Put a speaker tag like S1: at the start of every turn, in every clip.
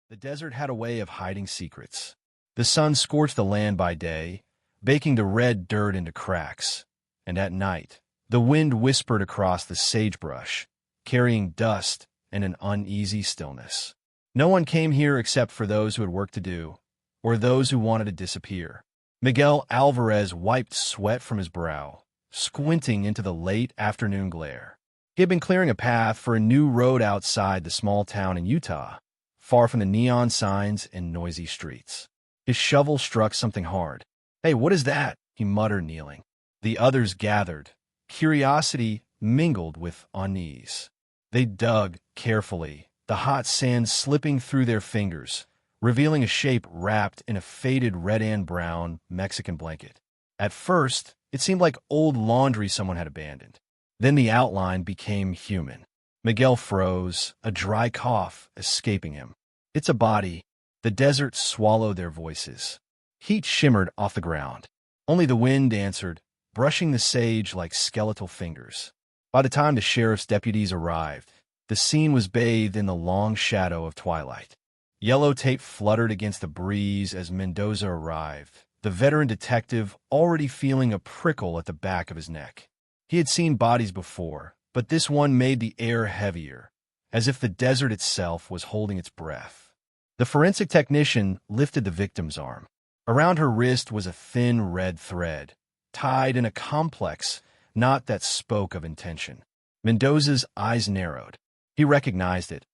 S1: The desert had a way of hiding secrets. The sun scorched the land by day, baking the red dirt into cracks, and at night, the wind whispered across the sagebrush, carrying dust and an uneasy stillness. No one came here except for those who had work to do, or those who wanted to disappear. Miguel Alvarez wiped sweat from his brow, squinting into the late afternoon glare. He had been clearing a path for a new road outside the small town in Utah, far from the neon signs and noisy streets. His shovel struck something hard. "Hey, what is that?" he muttered, kneeling. The others gathered, curiosity mingled with unease. They dug carefully, the hot sand slipping through their fingers, revealing a shape wrapped in a faded red and brown Mexican blanket. At first, it seemed like old laundry someone had abandoned. Then the outline became human. Miguel froze, a dry cough escaping him. "It's a body." The desert swallowed their voices. Heat shimmered off the ground. Only the wind answered, brushing the sage like skeletal fingers. By the time the sheriff's deputies arrived, the scene was bathed in the long shadow of twilight. Yellow tape fluttered against the breeze as Mendoza arrived, the veteran detective already feeling a prickle at the back of his neck. He had seen bodies before, but this one made the air heavier, as if the desert itself was holding its breath. The forensic technician lifted the victim's arm. Around her wrist was a thin red thread, tied in a complex knot that spoke of intention. Mendoza's eyes narrowed. He recognized it.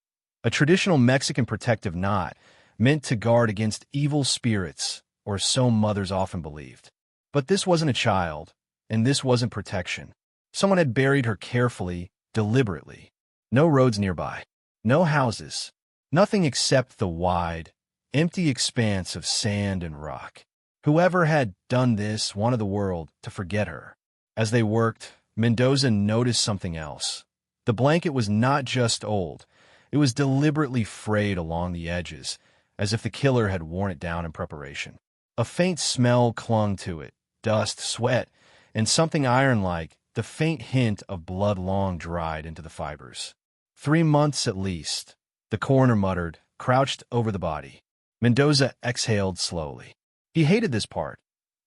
S1: A traditional Mexican protective knot meant to guard against evil spirits, or so mothers often believed. But this wasn't a child, and this wasn't protection. Someone had buried her carefully, deliberately. No roads nearby. No houses. Nothing except the wide, empty expanse of sand and rock. Whoever had done this wanted the world to forget her. As they worked, Mendoza noticed something else. The blanket was not just old. It was deliberately frayed along the edges, as if the killer had worn it down in preparation. A faint smell clung to it, dust, sweat, and something iron-like, the faint hint of blood long dried into the fibers. 3 months at least, the coroner muttered, crouched over the body. Mendoza exhaled slowly. He hated this part,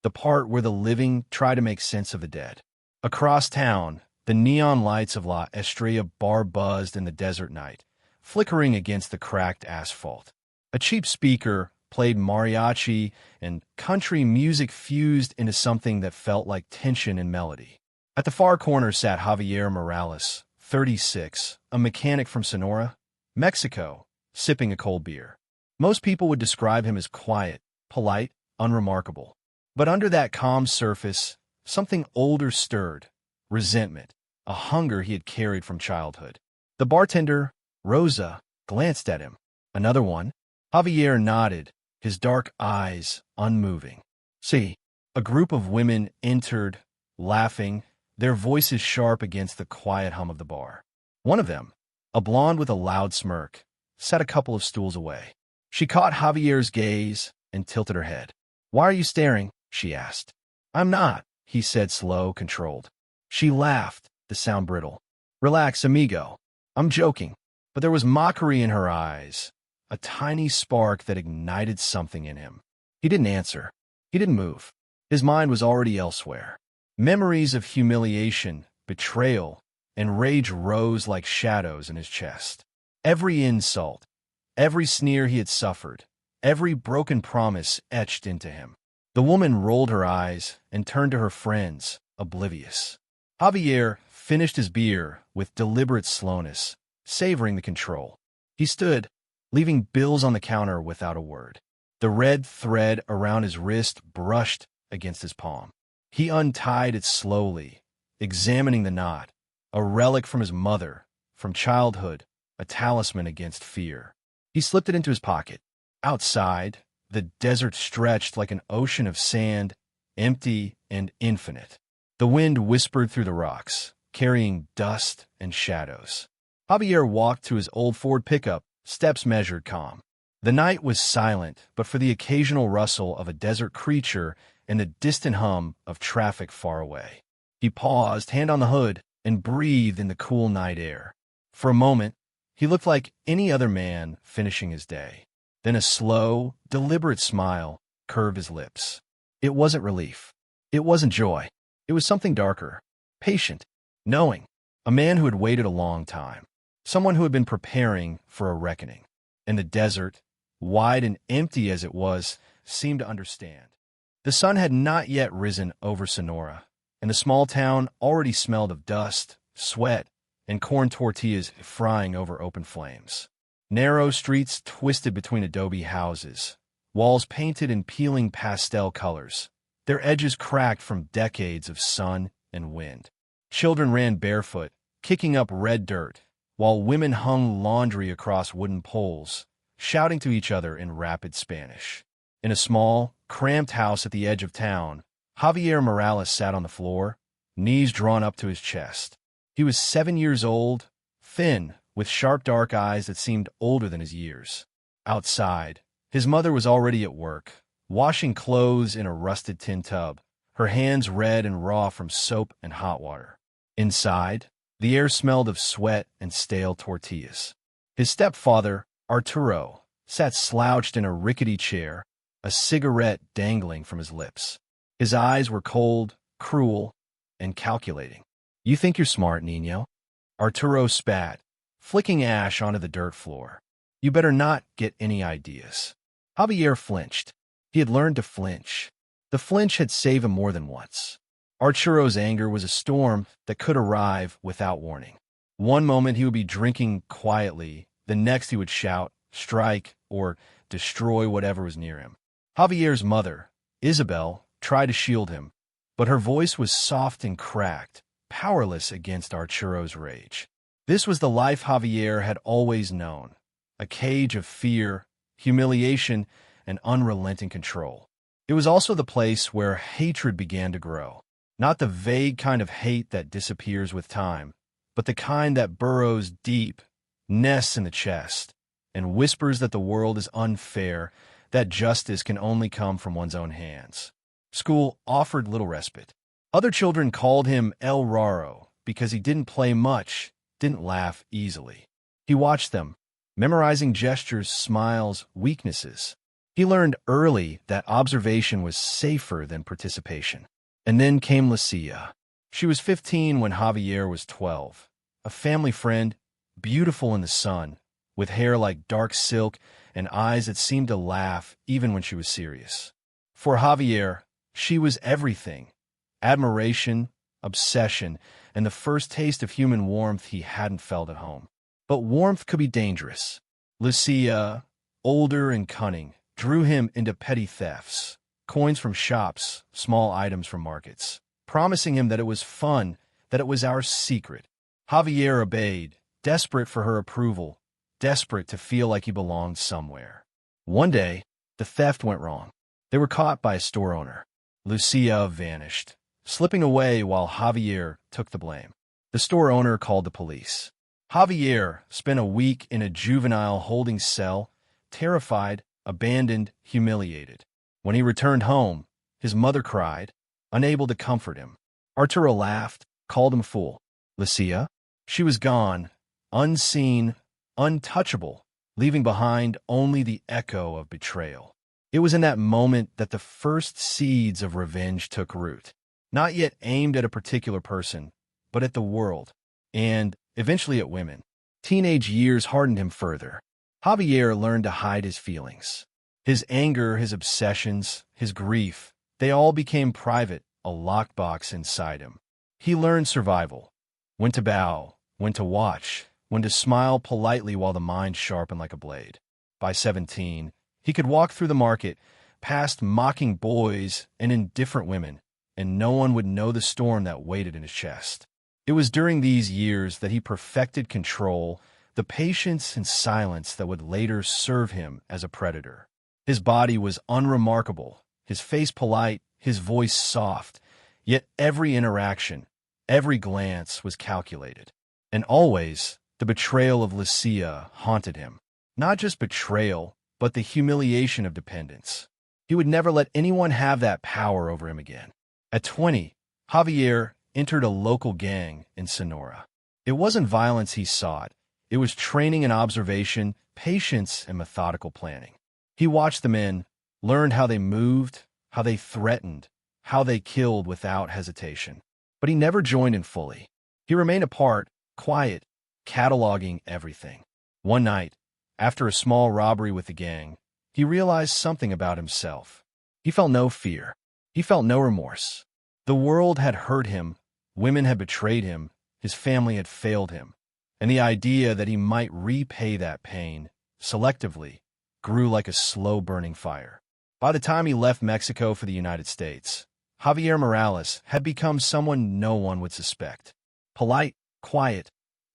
S1: the part where the living try to make sense of the dead. Across town, the neon lights of La Estrella bar buzzed in the desert night, flickering against the cracked asphalt. A cheap speaker played mariachi, and country music fused into something that felt like tension and melody. At the far corner sat Javier Morales, 36, a mechanic from Sonora, Mexico, sipping a cold beer. Most people would describe him as quiet, polite, unremarkable. But under that calm surface, something older stirred, resentment, a hunger he had carried from childhood. The bartender, Rosa, glanced at him. Another one. Javier nodded, his dark eyes unmoving. See, a group of women entered, laughing, their voices sharp against the quiet hum of the bar. One of them, a blonde with a loud smirk, sat a couple of stools away. She caught Javier's gaze and tilted her head. "Why are you staring?" she asked. "I'm not," he said, slow, controlled. She laughed, the sound brittle. "Relax, amigo. I'm joking." But there was mockery in her eyes, a tiny spark that ignited something in him. He didn't answer. He didn't move. His mind was already elsewhere. Memories of humiliation, betrayal, and rage rose like shadows in his chest. Every insult, every sneer he had suffered, every broken promise etched into him. The woman rolled her eyes and turned to her friends, oblivious. Javier finished his beer with deliberate slowness, savoring the control. He stood, leaving bills on the counter without a word. The red thread around his wrist brushed against his palm. He untied it slowly, examining the knot, a relic from his mother, from childhood, a talisman against fear. He slipped it into his pocket. Outside, the desert stretched like an ocean of sand, empty and infinite. The wind whispered through the rocks, carrying dust and shadows. Javier walked to his old Ford pickup, steps measured, calm. The night was silent, but for the occasional rustle of a desert creature and the distant hum of traffic far away. He paused, hand on the hood, and breathed in the cool night air. For a moment, he looked like any other man finishing his day. Then a slow, deliberate smile curved his lips. It wasn't relief. It wasn't joy. It was something darker, patient, knowing. A man who had waited a long time. Someone who had been preparing for a reckoning. And the desert, wide and empty as it was, seemed to understand. The sun had not yet risen over Sonora, and the small town already smelled of dust, sweat, and corn tortillas frying over open flames. Narrow streets twisted between adobe houses, walls painted in peeling pastel colors, their edges cracked from decades of sun and wind. Children ran barefoot, kicking up red dirt, while women hung laundry across wooden poles, shouting to each other in rapid Spanish. In a small, cramped house at the edge of town, Javier Morales sat on the floor, knees drawn up to his chest. He was 7 years old, thin, with sharp dark eyes that seemed older than his years. Outside, his mother was already at work, washing clothes in a rusted tin tub, her hands red and raw from soap and hot water. Inside, the air smelled of sweat and stale tortillas. His stepfather, Arturo, sat slouched in a rickety chair, a cigarette dangling from his lips. His eyes were cold, cruel, and calculating. "You think you're smart, Niño?" Arturo spat, flicking ash onto the dirt floor. "You better not get any ideas." Javier flinched. He had learned to flinch. The flinch had saved him more than once. Arturo's anger was a storm that could arrive without warning. One moment he would be drinking quietly, the next he would shout, strike, or destroy whatever was near him. Javier's mother, Isabel, tried to shield him, but her voice was soft and cracked, powerless against Arturo's rage. This was the life Javier had always known, a cage of fear, humiliation, and unrelenting control. It was also the place where hatred began to grow, not the vague kind of hate that disappears with time, but the kind that burrows deep, nests in the chest, and whispers that the world is unfair, that justice can only come from one's own hands. School offered little respite. Other children called him El Raro because he didn't play much, didn't laugh easily. He watched them, memorizing gestures, smiles, weaknesses. He learned early that observation was safer than participation. And then came Lucia. She was 15 when Javier was 12, a family friend, beautiful in the sun, with hair like dark silk and eyes that seemed to laugh even when she was serious. For Javier, she was everything: admiration, obsession, and the first taste of human warmth he hadn't felt at home. But warmth could be dangerous. Lucia, older and cunning, drew him into petty thefts, coins from shops, small items from markets, promising him that it was fun, that it was our secret. Javier obeyed, desperate for her approval, desperate to feel like he belonged somewhere. One day, the theft went wrong. They were caught by a store owner. Lucia vanished, slipping away while Javier took the blame. The store owner called the police. Javier spent a week in a juvenile holding cell, terrified, abandoned, humiliated. When he returned home, his mother cried, unable to comfort him. Arturo laughed, called him a fool. Lucia? She was gone, unseen, untouchable, leaving behind only the echo of betrayal. It was in that moment that the first seeds of revenge took root, not yet aimed at a particular person, but at the world, and eventually at women. Teenage years hardened him further. Javier learned to hide his feelings. His anger, his obsessions, his grief, they all became private, a lockbox inside him. He learned survival, when to bow, when to watch, when to smile politely while the mind sharpened like a blade. By 17, he could walk through the market, past mocking boys and indifferent women, and no one would know the storm that waited in his chest. It was during these years that he perfected control, the patience and silence that would later serve him as a predator. His body was unremarkable, his face polite, his voice soft, yet every interaction, every glance was calculated. And always, the betrayal of Lucia haunted him. Not just betrayal, but the humiliation of dependence. He would never let anyone have that power over him again. At 20, Javier entered a local gang in Sonora. It wasn't violence he sought. It was training and observation, patience and methodical planning. He watched the men, learned how they moved, how they threatened, how they killed without hesitation. But he never joined in fully. He remained apart, quiet, cataloging everything. One night, after a small robbery with the gang, he realized something about himself. He felt no fear. He felt no remorse. The world had hurt him, women had betrayed him, his family had failed him, and the idea that he might repay that pain, selectively, grew like a slow-burning fire. By the time he left Mexico for the United States, Javier Morales had become someone no one would suspect. Polite, quiet,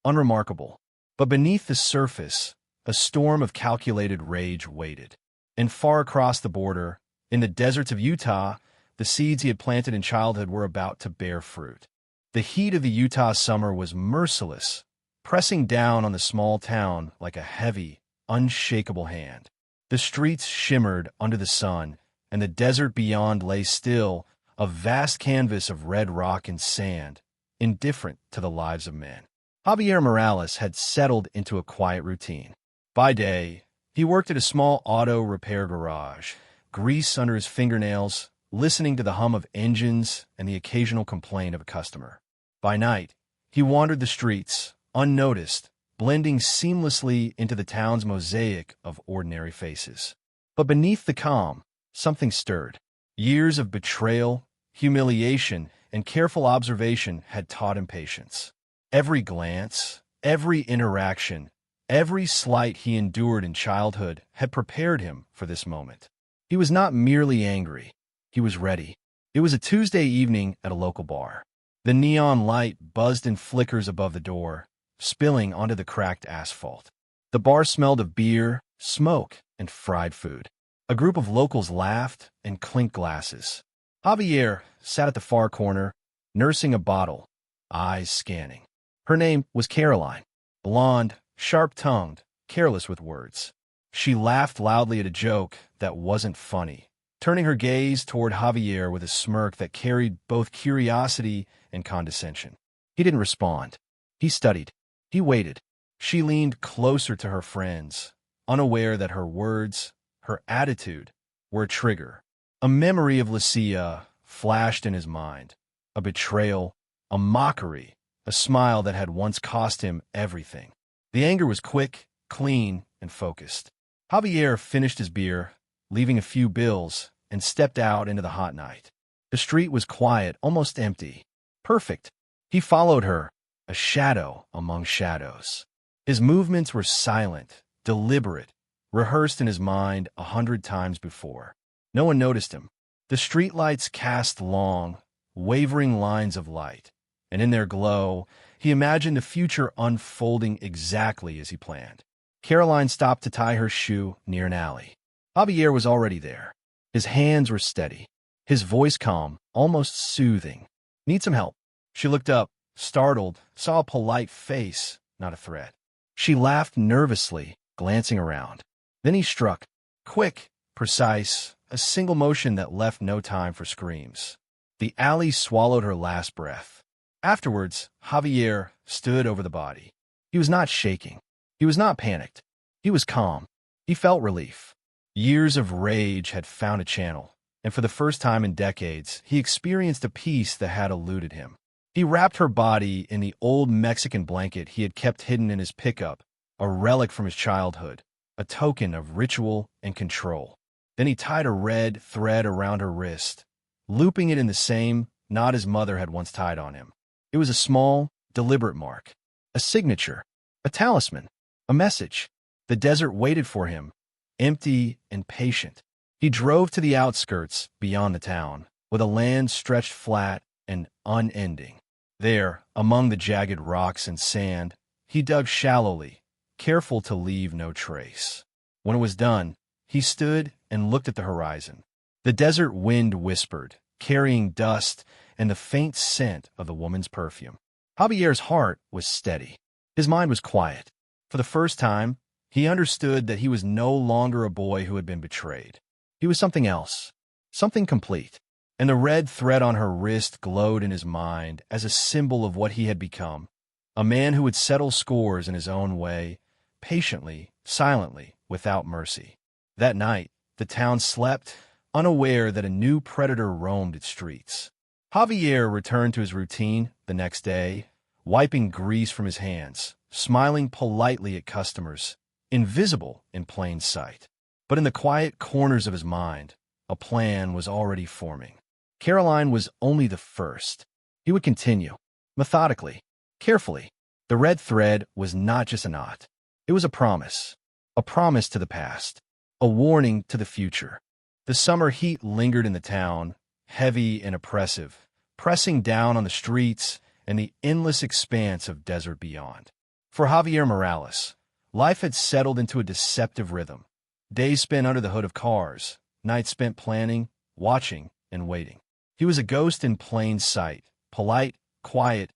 S1: unremarkable. But beneath the surface, a storm of calculated rage waited. And far across the border, in the deserts of Utah, the seeds he had planted in childhood were about to bear fruit. The heat of the Utah summer was merciless, pressing down on the small town like a heavy, unshakable hand. The streets shimmered under the sun, and the desert beyond lay still, a vast canvas of red rock and sand, indifferent to the lives of men. Javier Morales had settled into a quiet routine. By day, he worked at a small auto repair garage, grease under his fingernails, listening to the hum of engines and the occasional complaint of a customer. By night, he wandered the streets, unnoticed, blending seamlessly into the town's mosaic of ordinary faces. But beneath the calm, something stirred. Years of betrayal, humiliation, and careful observation had taught him patience. Every glance, every interaction, every slight he endured in childhood had prepared him for this moment. He was not merely angry. He was ready. It was a Tuesday evening at a local bar. The neon light buzzed in flickers above the door, spilling onto the cracked asphalt. The bar smelled of beer, smoke, and fried food. A group of locals laughed and clinked glasses. Javier sat at the far corner, nursing a bottle, eyes scanning. Her name was Caroline, blonde, sharp-tongued, careless with words. She laughed loudly at a joke that wasn't funny, turning her gaze toward Javier with a smirk that carried both curiosity and condescension. He didn't respond. He studied. He waited. She leaned closer to her friends, unaware that her words, her attitude, were a trigger. A memory of Lucia flashed in his mind. A betrayal, a mockery, a smile that had once cost him everything. The anger was quick, clean, and focused. Javier finished his beer, leaving a few bills, and stepped out into the hot night. The street was quiet, almost empty. Perfect. He followed her, a shadow among shadows. His movements were silent, deliberate, rehearsed in his mind 100 times before. No one noticed him. The streetlights cast long, wavering lines of light, and in their glow, he imagined a future unfolding exactly as he planned. Caroline stopped to tie her shoe near an alley. Javier was already there. His hands were steady, his voice calm, almost soothing. "Need some help?" She looked up, startled, saw a polite face, not a threat. She laughed nervously, glancing around. Then he struck. Quick, precise, a single motion that left no time for screams. The alley swallowed her last breath. Afterwards, Javier stood over the body. He was not shaking. He was not panicked. He was calm. He felt relief. Years of rage had found a channel, and for the first time in decades, he experienced a peace that had eluded him. He wrapped her body in the old Mexican blanket he had kept hidden in his pickup, a relic from his childhood, a token of ritual and control. Then he tied a red thread around her wrist, looping it in the same knot his mother had once tied on him. It was a small, deliberate mark, a signature, a talisman, a message. The desert waited for him, empty and patient. He drove to the outskirts beyond the town, where the land stretched flat and unending. There, among the jagged rocks and sand, he dug shallowly, careful to leave no trace. When it was done, he stood and looked at the horizon. The desert wind whispered, carrying dust and the faint scent of the woman's perfume. Javier's heart was steady. His mind was quiet. For the first time, he understood that he was no longer a boy who had been betrayed. He was something else, something complete. And the red thread on her wrist glowed in his mind as a symbol of what he had become, a man who would settle scores in his own way, patiently, silently, without mercy. That night, the town slept, unaware that a new predator roamed its streets. Javier returned to his routine the next day, wiping grease from his hands, smiling politely at customers, invisible in plain sight. But in the quiet corners of his mind, a plan was already forming. Caroline was only the first. He would continue, methodically, carefully. The red thread was not just a knot. It was a promise to the past, a warning to the future. The summer heat lingered in the town, heavy and oppressive, pressing down on the streets and the endless expanse of desert beyond. For Javier Morales, life had settled into a deceptive rhythm. Days spent under the hood of cars, nights spent planning, watching, and waiting. He was a ghost in plain sight, polite, quiet,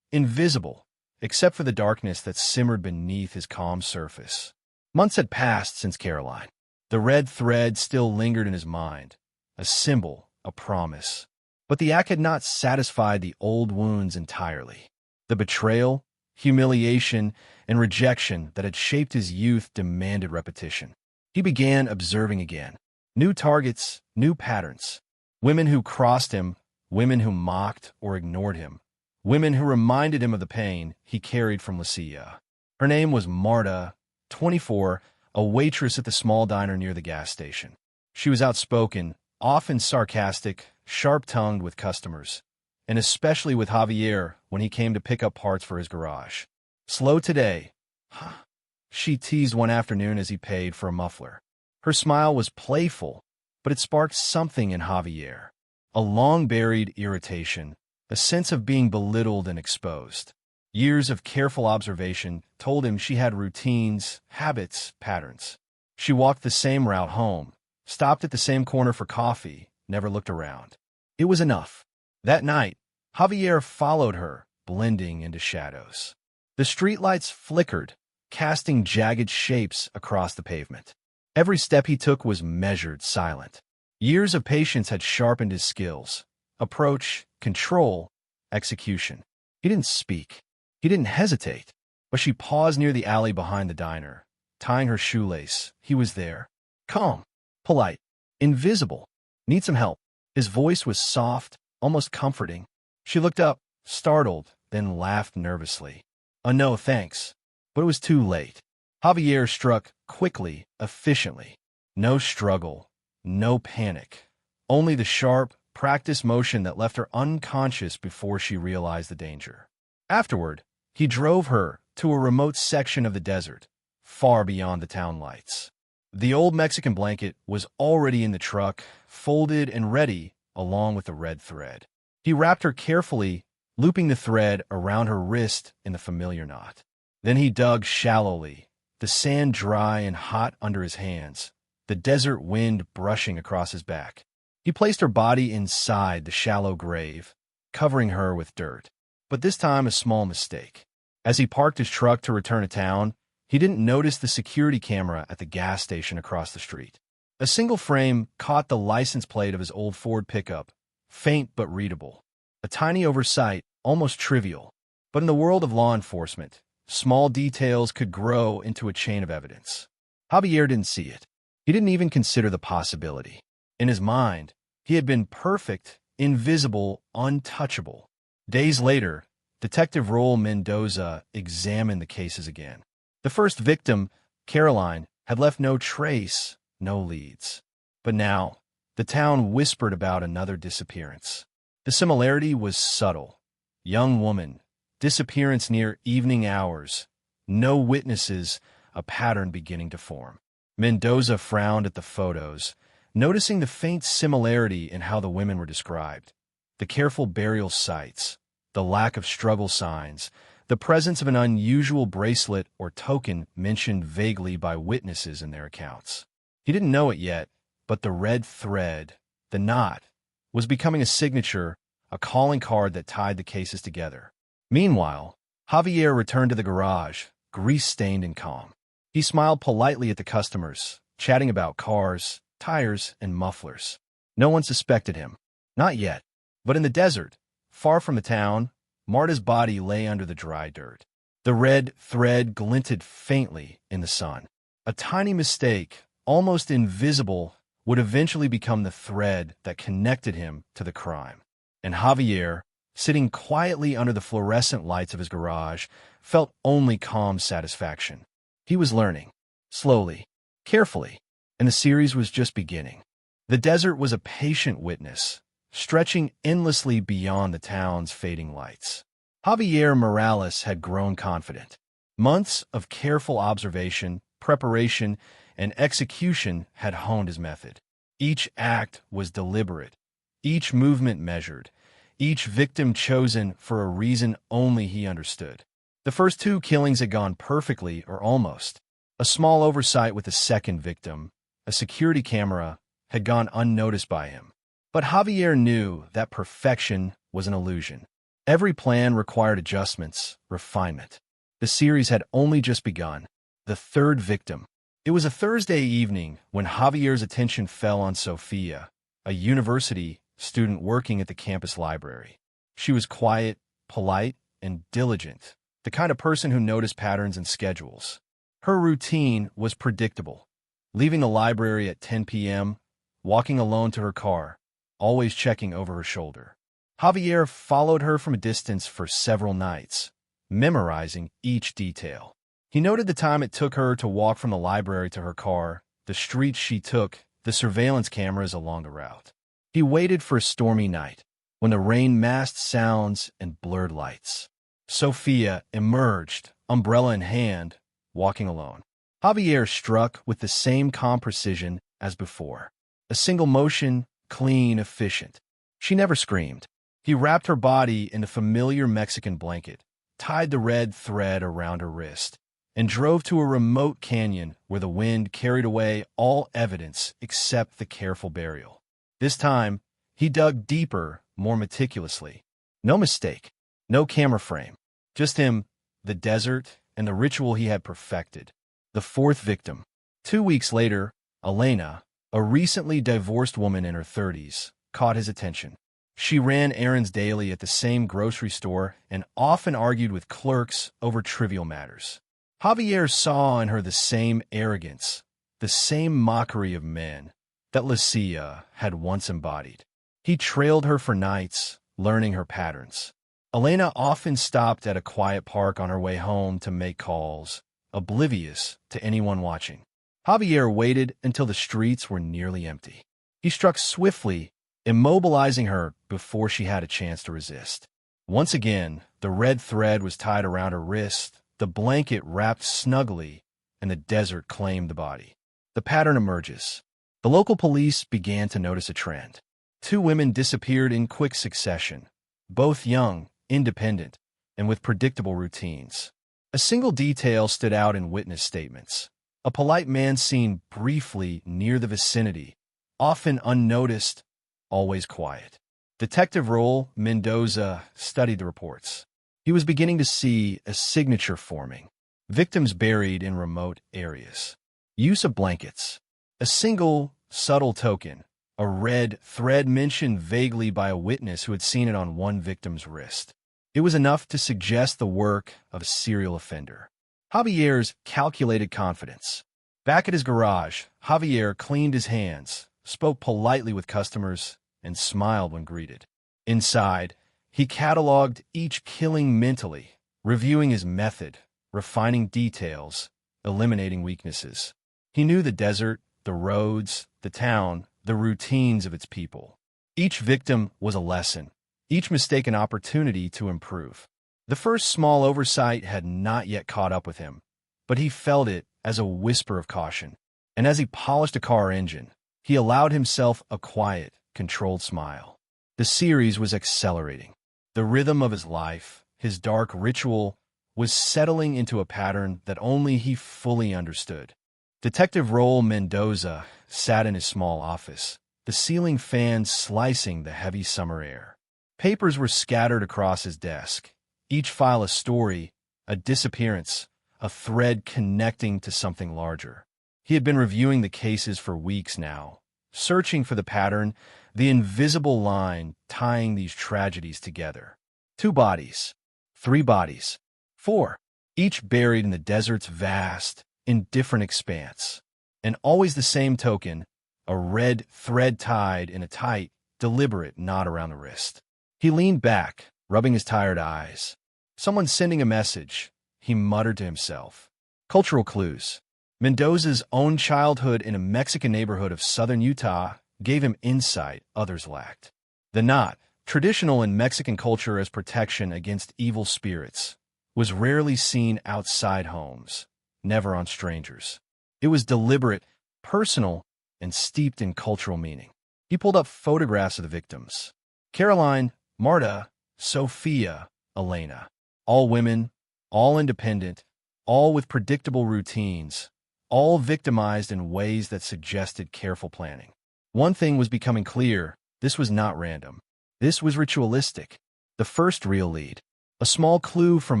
S1: invisible, except for the darkness that simmered beneath his calm surface. Months had passed since Caroline. The red thread still lingered in his mind, a symbol, a promise. But the act had not satisfied the old wounds entirely. The betrayal, humiliation, and rejection that had shaped his youth demanded repetition. He began observing again. New targets, new patterns. Women who crossed him, women who mocked or ignored him, women who reminded him of the pain he carried from Lucia. Her name was Marta, 24, a waitress at the small diner near the gas station. She was outspoken, often sarcastic, sharp-tongued with customers, and especially with Javier when he came to pick up parts for his garage. Slow today, huh? She teased one afternoon as he paid for a muffler. Her smile was playful, but it sparked something in Javier. A long-buried irritation, a sense of being belittled and exposed. Years of careful observation told him she had routines, habits, patterns. She walked the same route home, stopped at the same corner for coffee, never looked around. It was enough. That night, Javier followed her, blending into shadows. The streetlights flickered, casting jagged shapes across the pavement. Every step he took was measured, silent. Years of patience had sharpened his skills. Approach, control, execution. He didn't speak. He didn't hesitate. But she paused near the alley behind the diner, tying her shoelace. He was there. Calm, polite, invisible. Need some help. His voice was soft, almost comforting. She looked up, startled, then laughed nervously. No, thanks. But it was too late. Javier struck quickly, efficiently. No struggle, no panic. Only the sharp, practiced motion that left her unconscious before she realized the danger. Afterward, he drove her to a remote section of the desert, far beyond the town lights. The old Mexican blanket was already in the truck, folded and ready, along with the red thread. He wrapped her carefully, looping the thread around her wrist in the familiar knot. Then he dug shallowly, the sand dry and hot under his hands, the desert wind brushing across his back. He placed her body inside the shallow grave, covering her with dirt. But this time a small mistake. As he parked his truck to return to town, he didn't notice the security camera at the gas station across the street. A single frame caught the license plate of his old Ford pickup, faint but readable. A tiny oversight, almost trivial. But in the world of law enforcement, small details could grow into a chain of evidence. Javier didn't see it. He didn't even consider the possibility. In his mind, he had been perfect, invisible, untouchable. Days later, Detective Raúl Mendoza examined the cases again. The first victim, Caroline, had left no trace, no leads. But now, the town whispered about another disappearance. The similarity was subtle. Young woman, disappearance near evening hours, no witnesses, a pattern beginning to form. Mendoza frowned at the photos, noticing the faint similarity in how the women were described. The careful burial sites, the lack of struggle signs, the presence of an unusual bracelet or token mentioned vaguely by witnesses in their accounts. He didn't know it yet, but the red thread, the knot, was becoming a signature, a calling card that tied the cases together. Meanwhile, Javier returned to the garage, grease-stained and calm. He smiled politely at the customers, chatting about cars, tires, and mufflers. No one suspected him. Not yet. But in the desert, far from the town, Marta's body lay under the dry dirt. The red thread glinted faintly in the sun. A tiny mistake, almost invisible, would eventually become the thread that connected him to the crime. And Javier, sitting quietly under the fluorescent lights of his garage, felt only calm satisfaction. He was learning, slowly, carefully, and the series was just beginning. The desert was a patient witness, stretching endlessly beyond the town's fading lights. Javier Morales had grown confident. Months of careful observation, preparation, and execution had honed his method. Each act was deliberate, each movement measured, each victim chosen for a reason only he understood. The first 2 killings had gone perfectly, or almost. A small oversight with the second victim, a security camera, had gone unnoticed by him. But Javier knew that perfection was an illusion. Every plan required adjustments, refinement. The series had only just begun. The third victim. It was a Thursday evening when Javier's attention fell on Sofia, a university student working at the campus library. She was quiet, polite, and diligent, the kind of person who noticed patterns and schedules. Her routine was predictable. Leaving the library at 10 p.m., walking alone to her car, always checking over her shoulder. Javier followed her from a distance for several nights, memorizing each detail. He noted the time it took her to walk from the library to her car, the streets she took, the surveillance cameras along the route. He waited for a stormy night, when the rain masked sounds and blurred lights. Sofia emerged, umbrella in hand, walking alone. Javier struck with the same calm precision as before. A single motion, clean, efficient. She never screamed. He wrapped her body in a familiar Mexican blanket, tied the red thread around her wrist, and drove to a remote canyon where the wind carried away all evidence except the careful burial. This time, he dug deeper, more meticulously. No mistake, no camera frame, just him, the desert, and the ritual he had perfected. The fourth victim. 2 weeks later, Elena, a recently divorced woman in her 30s, caught his attention. She ran errands daily at the same grocery store and often argued with clerks over trivial matters. Javier saw in her the same arrogance, the same mockery of men that Lucia had once embodied. He trailed her for nights, learning her patterns. Elena often stopped at a quiet park on her way home to make calls, oblivious to anyone watching. Javier waited until the streets were nearly empty. He struck swiftly, immobilizing her before she had a chance to resist. Once again, the red thread was tied around her wrist, the blanket wrapped snugly, and the desert claimed the body. The pattern emerges. The local police began to notice a trend. 2 women disappeared in quick succession, both young, independent, and with predictable routines. A single detail stood out in witness statements. A polite man seen briefly near the vicinity, often unnoticed, always quiet. Detective Raúl Mendoza studied the reports. He was beginning to see a signature forming. Victims buried in remote areas. Use of blankets. A single, subtle token, a red thread mentioned vaguely by a witness who had seen it on one victim's wrist. It was enough to suggest the work of a serial offender. Javier's calculated confidence. Back at his garage, Javier cleaned his hands, spoke politely with customers, and smiled when greeted. Inside, he cataloged each killing mentally, reviewing his method, refining details, eliminating weaknesses. He knew the desert, the roads, the town, the routines of its people. Each victim was a lesson, each mistake an opportunity to improve. The first small oversight had not yet caught up with him, but he felt it as a whisper of caution. And as he polished a car engine, he allowed himself a quiet, controlled smile. The series was accelerating. The rhythm of his life, his dark ritual, was settling into a pattern that only he fully understood. Detective Raúl Mendoza sat in his small office, the ceiling fan slicing the heavy summer air. Papers were scattered across his desk, each file a story, a disappearance, a thread connecting to something larger. He had been reviewing the cases for weeks now, searching for the pattern, the invisible line tying these tragedies together. 2 bodies, 3 bodies, 4, each buried in the desert's vast, indifferent expanse. And always the same token, a red thread tied in a tight, deliberate knot around the wrist. He leaned back, rubbing his tired eyes. Someone's sending a message, he muttered to himself. Cultural clues. Mendoza's own childhood in a Mexican neighborhood of southern Utah gave him insight others lacked. The knot, traditional in Mexican culture as protection against evil spirits, was rarely seen outside homes, never on strangers. It was deliberate, personal, and steeped in cultural meaning. He pulled up photographs of the victims. Caroline, Marta, Sophia, Elena. All women, all independent, all with predictable routines, all victimized in ways that suggested careful planning. One thing was becoming clear: this was not random. This was ritualistic. The first real lead. A small clue from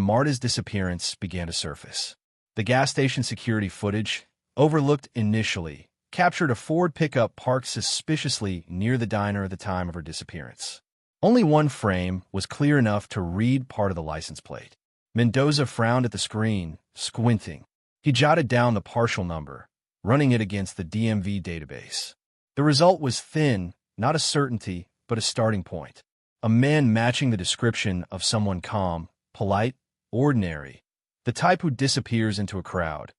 S1: Marta's disappearance began to surface. The gas station security footage, overlooked initially, captured a Ford pickup parked suspiciously near the diner at the time of her disappearance. Only one frame was clear enough to read part of the license plate. Mendoza frowned at the screen, squinting. He jotted down the partial number, running it against the DMV database. The result was thin, not a certainty, but a starting point. A man matching the description of someone calm, polite, ordinary, the type who disappears into a crowd,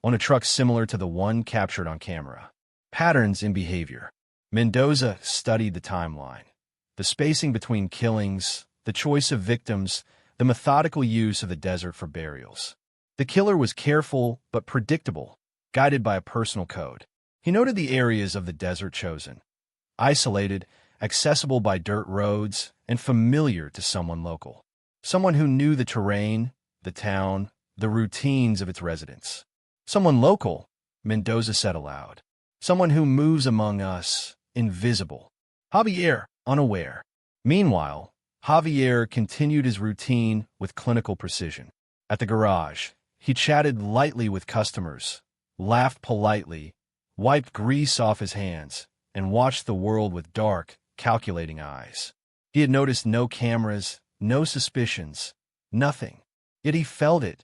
S1: on a truck similar to the one captured on camera. Patterns in behavior. Mendoza studied the timeline. The spacing between killings, the choice of victims, the methodical use of the desert for burials. The killer was careful but predictable, guided by a personal code. He noted the areas of the desert chosen. Isolated, accessible by dirt roads, and familiar to someone local. Someone who knew the terrain, the town, the routines of its residents. Someone local, Mendoza said aloud. Someone who moves among us, invisible. Javier, unaware. Meanwhile, Javier continued his routine with clinical precision. At the garage, he chatted lightly with customers, laughed politely, wiped grease off his hands, and watched the world with dark, calculating eyes. He had noticed no cameras, no suspicions, nothing. Yet he felt it,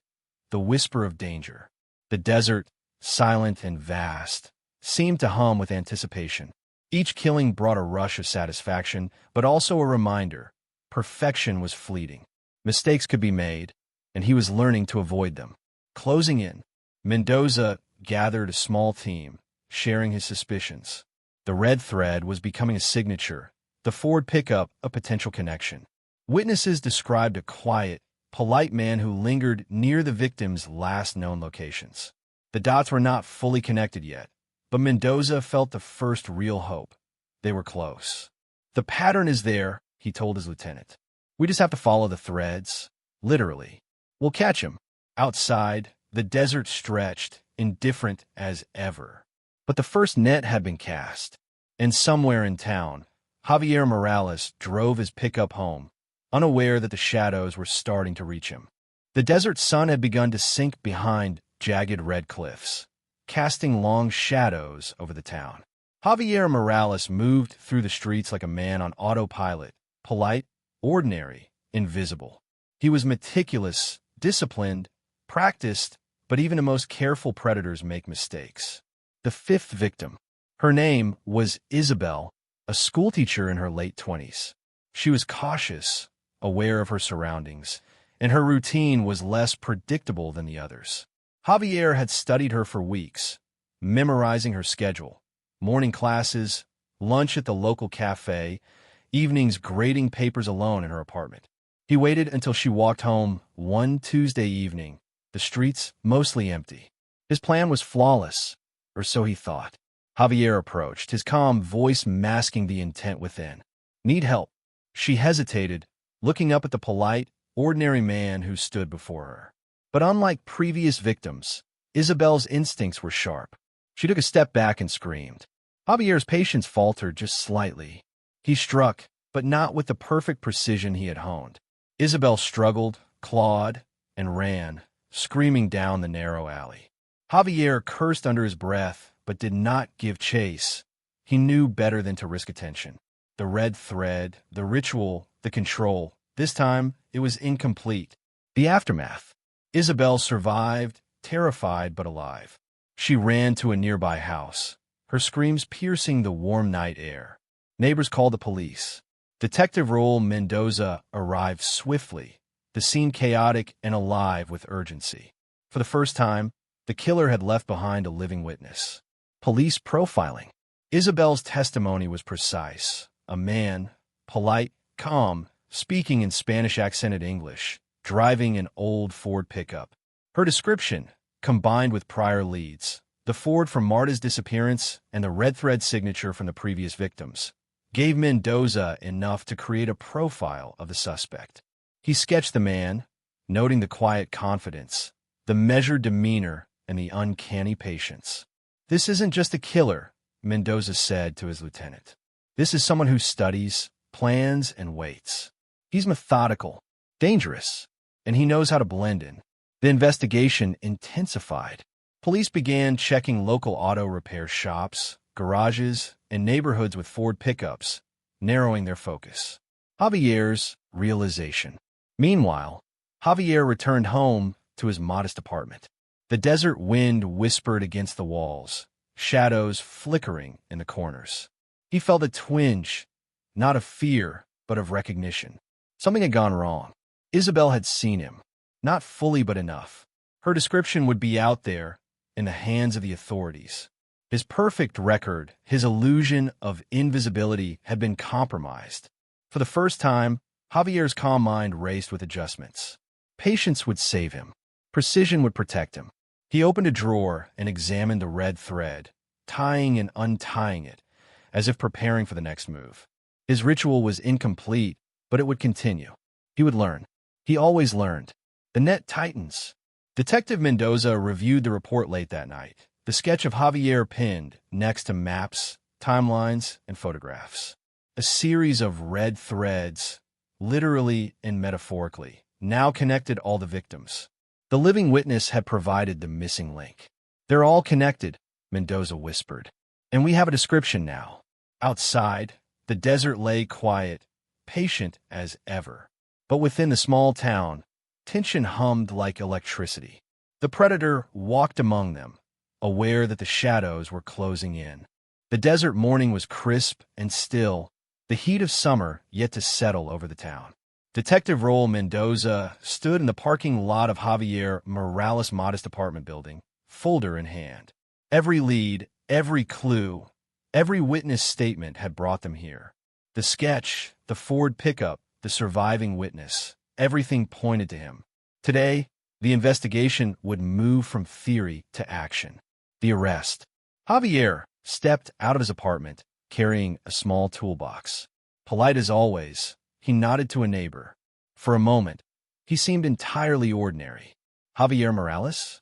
S1: the whisper of danger. The desert, silent and vast, seemed to hum with anticipation. Each killing brought a rush of satisfaction, but also a reminder: perfection was fleeting. Mistakes could be made, and he was learning to avoid them. Closing in, Mendoza gathered a small team, sharing his suspicions. The red thread was becoming a signature, the Ford pickup a potential connection. Witnesses described a quiet, polite man who lingered near the victim's last known locations. The dots were not fully connected yet, but Mendoza felt the first real hope. They were close. The pattern is there, he told his lieutenant. We just have to follow the threads, literally. We'll catch him. Outside, the desert stretched, indifferent as ever. But the first net had been cast, and somewhere in town, Javier Morales drove his pickup home, unaware that the shadows were starting to reach him. The desert sun had begun to sink behind jagged red cliffs, casting long shadows over the town. Javier Morales moved through the streets like a man on autopilot, polite, ordinary, invisible. He was meticulous, disciplined, practiced, but even the most careful predators make mistakes. The fifth victim. Her name was Isabel, a schoolteacher in her late 20s. She was cautious, aware of her surroundings, and her routine was less predictable than the others. Javier had studied her for weeks, memorizing her schedule: morning classes, lunch at the local cafe, evenings grading papers alone in her apartment. He waited until she walked home one Tuesday evening, the streets mostly empty. His plan was flawless, or so he thought. Javier approached, his calm voice masking the intent within. Need help? She hesitated, looking up at the polite, ordinary man who stood before her. But unlike previous victims, Isabel's instincts were sharp. She took a step back and screamed. Javier's patience faltered just slightly. He struck, but not with the perfect precision he had honed. Isabel struggled, clawed, and ran, screaming down the narrow alley. Javier cursed under his breath, but did not give chase. He knew better than to risk attention. The red thread, the ritual, the control. This time, it was incomplete. The aftermath. Isabel survived, terrified but alive. She ran to a nearby house, her screams piercing the warm night air. Neighbors called the police. Detective Raúl Mendoza arrived swiftly, the scene chaotic and alive with urgency. For the first time, the killer had left behind a living witness. Police profiling. Isabel's testimony was precise. A man, polite, calm, speaking in Spanish-accented English, driving an old Ford pickup. Her description, combined with prior leads, the Ford from Marta's disappearance and the red thread signature from the previous victims, gave Mendoza enough to create a profile of the suspect. He sketched the man, noting the quiet confidence, the measured demeanor, and the uncanny patience. "This isn't just a killer," Mendoza said to his lieutenant. "This is someone who studies, plans, and waits. He's methodical, dangerous, and he knows how to blend in." The investigation intensified. Police began checking local auto repair shops, garages, and neighborhoods with Ford pickups, narrowing their focus. Javier's realization. Meanwhile, Javier returned home to his modest apartment. The desert wind whispered against the walls, shadows flickering in the corners. He felt a twinge, not of fear, but of recognition. Something had gone wrong. Isabel had seen him, not fully but enough. Her description would be out there, in the hands of the authorities. His perfect record, his illusion of invisibility, had been compromised. For the first time, Javier's calm mind raced with adjustments. Patience would save him. Precision would protect him. He opened a drawer and examined the red thread, tying and untying it, as if preparing for the next move. His ritual was incomplete, but it would continue. He would learn. He always learned. The net tightens. Detective Mendoza reviewed the report late that night, the sketch of Javier pinned next to maps, timelines, and photographs. A series of red threads, literally and metaphorically, now connected all the victims. The living witness had provided the missing link. "They're all connected," Mendoza whispered. "And we have a description now." Outside, the desert lay quiet, patient as ever. But within the small town, tension hummed like electricity. The predator walked among them, aware that the shadows were closing in. The desert morning was crisp and still, the heat of summer yet to settle over the town. Detective Raúl Mendoza stood in the parking lot of Javier Morales' modest apartment building, folder in hand. Every lead, every clue, every witness statement had brought them here. The sketch, the Ford pickup, the surviving witness, everything pointed to him. Today, the investigation would move from theory to action. The arrest. Javier stepped out of his apartment, carrying a small toolbox. Polite as always, he nodded to a neighbor. For a moment, he seemed entirely ordinary. "Javier Morales?"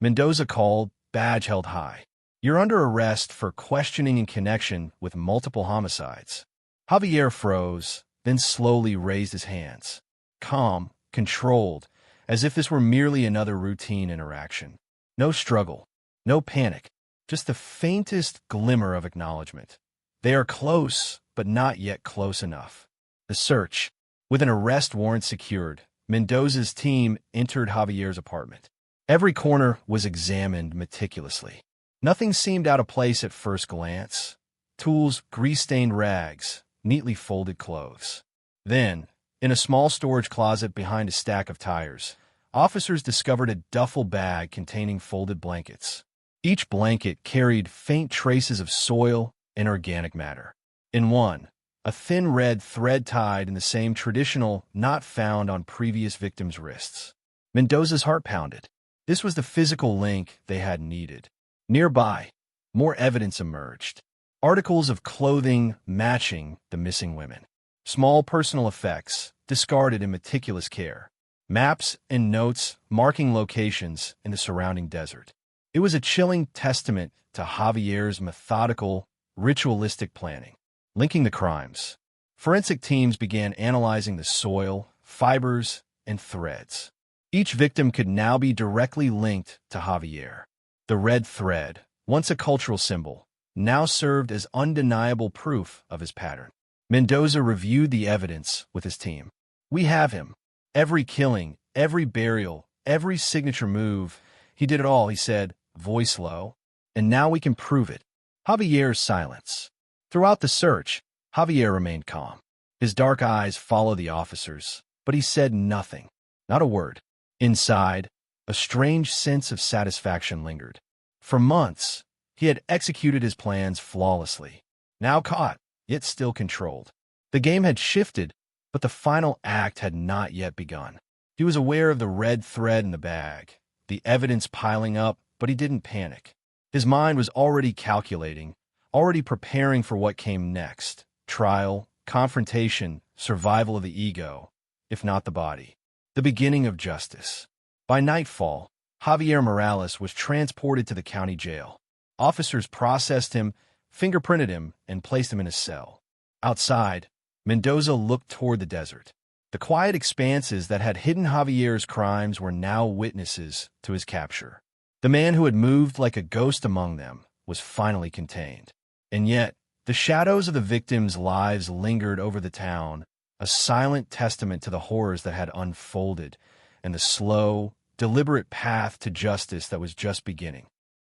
S1: Mendoza called, badge held high. "You're under arrest for questioning in connection with multiple homicides." Javier froze, then slowly raised his hands. Calm, controlled, as if this were merely another routine interaction. No struggle, no panic, just the faintest glimmer of acknowledgement. They are close, but not yet close enough. The search. With an arrest warrant secured, Mendoza's team entered Javier's apartment. Every corner was examined meticulously. Nothing seemed out of place at first glance. Tools, grease-stained rags, neatly folded clothes. Then, in a small storage closet behind a stack of tires, officers discovered a duffel bag containing folded blankets. Each blanket carried faint traces of soil and organic matter. In one, a thin red thread tied in the same traditional knot found on previous victims' wrists. Mendoza's heart pounded. This was the physical link they had needed. Nearby, more evidence emerged. Articles of clothing matching the missing women. Small personal effects, discarded in meticulous care. Maps and notes marking locations in the surrounding desert. It was a chilling testament to Javier's methodical, ritualistic planning. Linking the crimes. Forensic teams began analyzing the soil, fibers, and threads. Each victim could now be directly linked to Javier. The red thread, once a cultural symbol, now served as undeniable proof of his pattern. Mendoza reviewed the evidence with his team. "We have him. Every killing, every burial, every signature move, he did it all," he said, voice low. And now we can prove it. Javier's silence. Throughout the search, Javier remained calm. His dark eyes followed the officers, but he said nothing. Not a word. Inside, a strange sense of satisfaction lingered. For months, he had executed his plans flawlessly. Now caught, yet still controlled. The game had shifted, but the final act had not yet begun. He was aware of the red thread in the bag, the evidence piling up, but he didn't panic. His mind was already calculating, already preparing for what came next. Trial, confrontation, survival of the ego, if not the body. The beginning of justice. By nightfall, Javier Morales was transported to the county jail. Officers processed him, fingerprinted him, and placed him in a cell. Outside, Mendoza looked toward the desert. The quiet expanses that had hidden Javier's crimes were now witnesses to his capture. The man who had moved like a ghost among them was finally contained. And yet, the shadows of the victims' lives lingered over the town, a silent testament to the horrors that had unfolded and the slow, deliberate path to justice that was just beginning.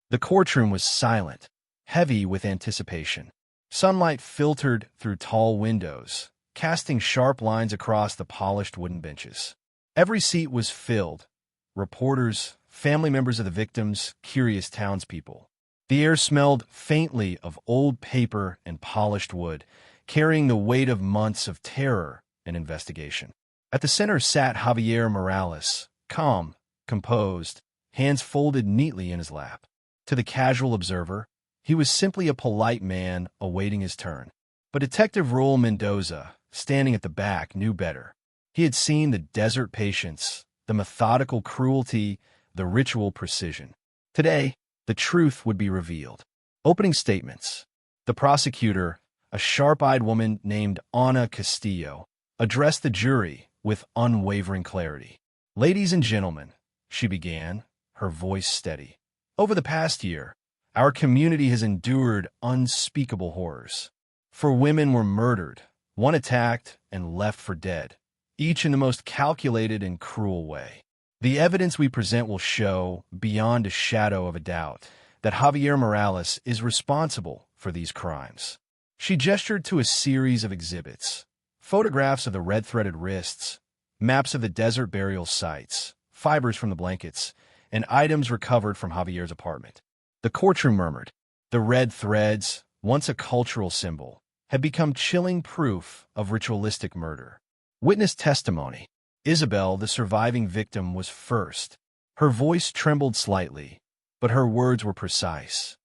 S1: The courtroom was silent, heavy with anticipation. Sunlight filtered through tall windows, casting sharp lines across the polished wooden benches. Every seat was filled. Reporters, family members of the victims, curious townspeople. The air smelled faintly of old paper and polished wood, carrying the weight of months of terror and investigation. At the center sat Javier Morales, calm, composed, hands folded neatly in his lap. To the casual observer, he was simply a polite man awaiting his turn. But Detective Raúl Mendoza, standing at the back, knew better. He had seen the desert patience, the methodical cruelty, the ritual precision. Today, the truth would be revealed. Opening statements. The prosecutor, a sharp-eyed woman named Ana Castillo, addressed the jury with unwavering clarity. "Ladies and gentlemen," she began, her voice steady. "Over the past year, our community has endured unspeakable horrors. 4 women were murdered, 1 attacked, and left for dead, each in the most calculated and cruel way. The evidence we present will show, beyond a shadow of a doubt, that Javier Morales is responsible for these crimes." She gestured to a series of exhibits: photographs of the red-threaded wrists, maps of the desert burial sites, fibers from the blankets, and items recovered from Javier's apartment. The courtroom murmured. The red threads, once a cultural symbol, had become chilling proof of ritualistic murder. Witness testimony. Isabel, the surviving victim, was first. Her voice trembled slightly, but her words were precise.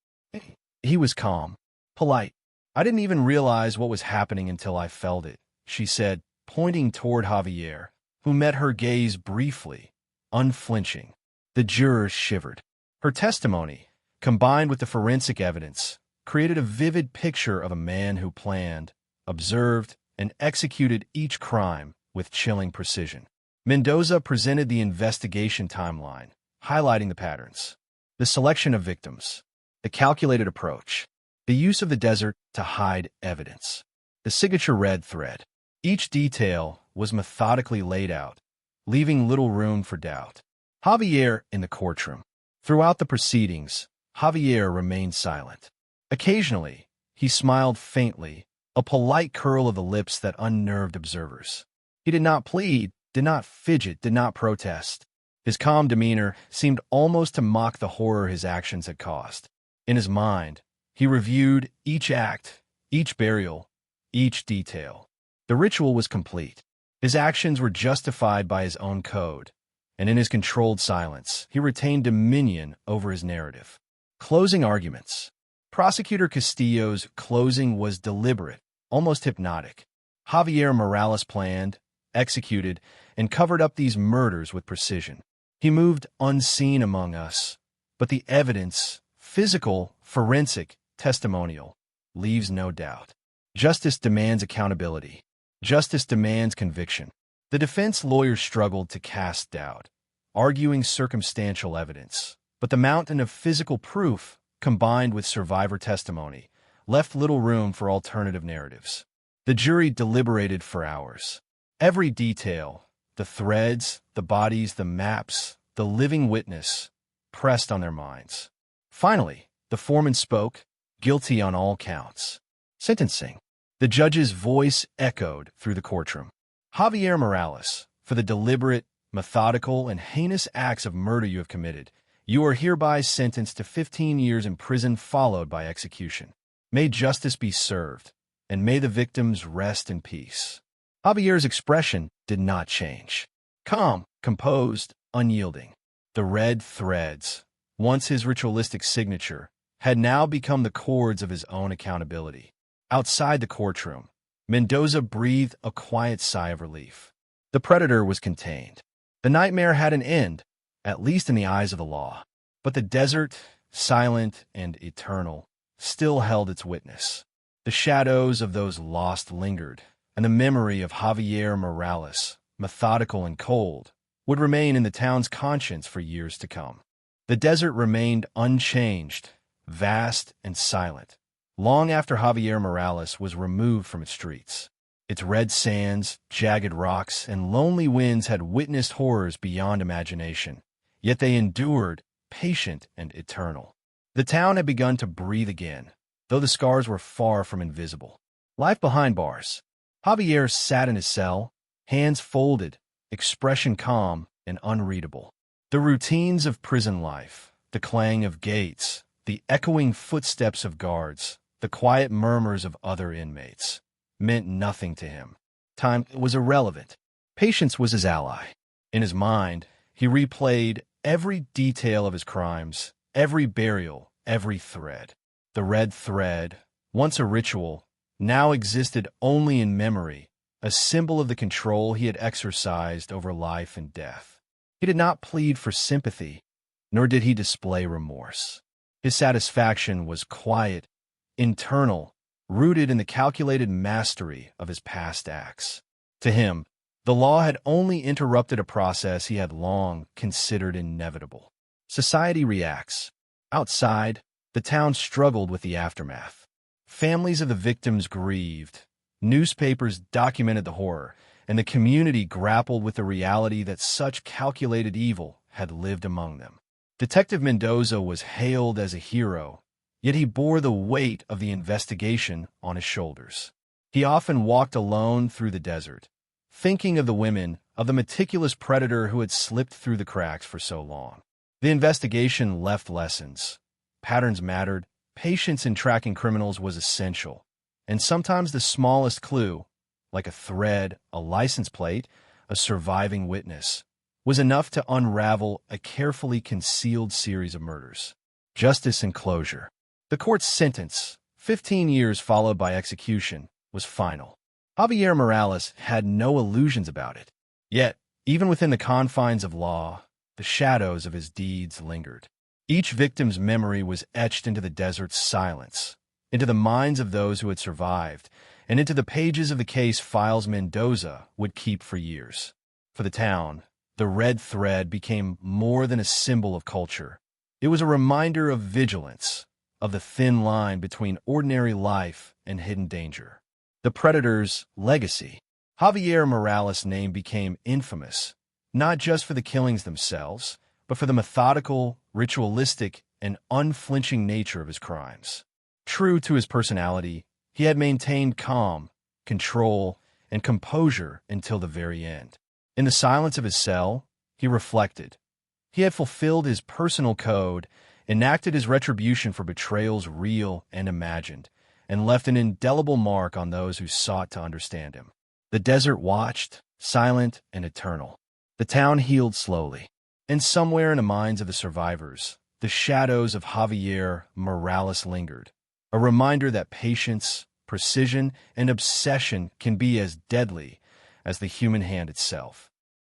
S1: He was calm, polite. "I didn't even realize what was happening until I felt it," she said, pointing toward Javier, who met her gaze briefly, unflinching. The jurors shivered. Her testimony, combined with the forensic evidence, created a vivid picture of a man who planned, observed, and executed each crime with chilling precision. Mendoza presented the investigation timeline, highlighting the patterns. The selection of victims, the calculated approach, the use of the desert to hide evidence, the signature red thread. Each detail was methodically laid out, leaving little room for doubt. Javier in the courtroom. Throughout the proceedings, Javier remained silent. Occasionally, he smiled faintly, a polite curl of the lips that unnerved observers. He did not plead, did not fidget, did not protest. His calm demeanor seemed almost to mock the horror his actions had caused. In his mind, he reviewed each act, each burial, each detail. The ritual was complete. His actions were justified by his own code, and in his controlled silence, he retained dominion over his narrative. Closing arguments. Prosecutor Castillo's closing was deliberate, almost hypnotic. Javier Morales planned, executed, and covered up these murders with precision. He moved unseen among us, but the evidence, physical, forensic, testimonial, leaves no doubt. Justice demands accountability. Justice demands conviction. The defense lawyers struggled to cast doubt, arguing circumstantial evidence, but the mountain of physical proof, combined with survivor testimony, left little room for alternative narratives. The jury deliberated for hours. Every detail, the threads, the bodies, the maps, the living witness, pressed on their minds. Finally, the foreman spoke, guilty on all counts. Sentencing. The judge's voice echoed through the courtroom. Javier Morales, for the deliberate, methodical, and heinous acts of murder you have committed, you are hereby sentenced to 15 years in prison followed by execution. May justice be served, and may the victims rest in peace. Javier's expression did not change. Calm, composed, unyielding. The red threads, once his ritualistic signature, had now become the cords of his own accountability. Outside the courtroom, Mendoza breathed a quiet sigh of relief. The predator was contained. The nightmare had an end, at least in the eyes of the law. But the desert, silent and eternal, still held its witness. The shadows of those lost lingered, and the memory of Javier Morales, methodical and cold, would remain in the town's conscience for years to come. The desert remained unchanged, vast and silent, long after Javier Morales was removed from its streets. Its red sands, jagged rocks, and lonely winds had witnessed horrors beyond imagination, yet they endured, patient and eternal. The town had begun to breathe again, though the scars were far from invisible. Life behind bars. Javier sat in his cell, hands folded, expression calm and unreadable. The routines of prison life, the clang of gates, the echoing footsteps of guards, the quiet murmurs of other inmates, meant nothing to him. Time was irrelevant. Patience was his ally. In his mind, he replayed every detail of his crimes, every burial, every thread. The red thread, once a ritual, now existed only in memory, a symbol of the control he had exercised over life and death. He did not plead for sympathy, nor did he display remorse. His satisfaction was quiet, internal, rooted in the calculated mastery of his past acts. To him, the law had only interrupted a process he had long considered inevitable. Society reacts. Outside, the town struggled with the aftermath. Families of the victims grieved. Newspapers documented the horror, and the community grappled with the reality that such calculated evil had lived among them. Detective Mendoza was hailed as a hero, yet he bore the weight of the investigation on his shoulders. He often walked alone through the desert, thinking of the women, of the meticulous predator who had slipped through the cracks for so long. The investigation left lessons. Patterns mattered, patience in tracking criminals was essential, and sometimes the smallest clue, like a thread, a license plate, a surviving witness, was enough to unravel a carefully concealed series of murders. Justice and closure. The court's sentence, 15 years followed by execution, was final. Javier Morales had no illusions about it. Yet, even within the confines of law, the shadows of his deeds lingered. Each victim's memory was etched into the desert's silence, into the minds of those who had survived, and into the pages of the case files Mendoza would keep for years. For the town, the red thread became more than a symbol of culture. It was a reminder of vigilance, of the thin line between ordinary life and hidden danger. The predator's legacy. Javier Morales' name became infamous, not just for the killings themselves, but for the methodical, ritualistic, and unflinching nature of his crimes. True to his personality, he had maintained calm, control, and composure until the very end. In the silence of his cell, he reflected. He had fulfilled his personal code, enacted his retribution for betrayals real and imagined, and left an indelible mark on those who sought to understand him. The desert watched, silent and eternal. The town healed slowly, and somewhere in the minds of the survivors, the shadows of Javier Morales lingered, a reminder that patience, precision, and obsession can be as deadly as the human hand itself.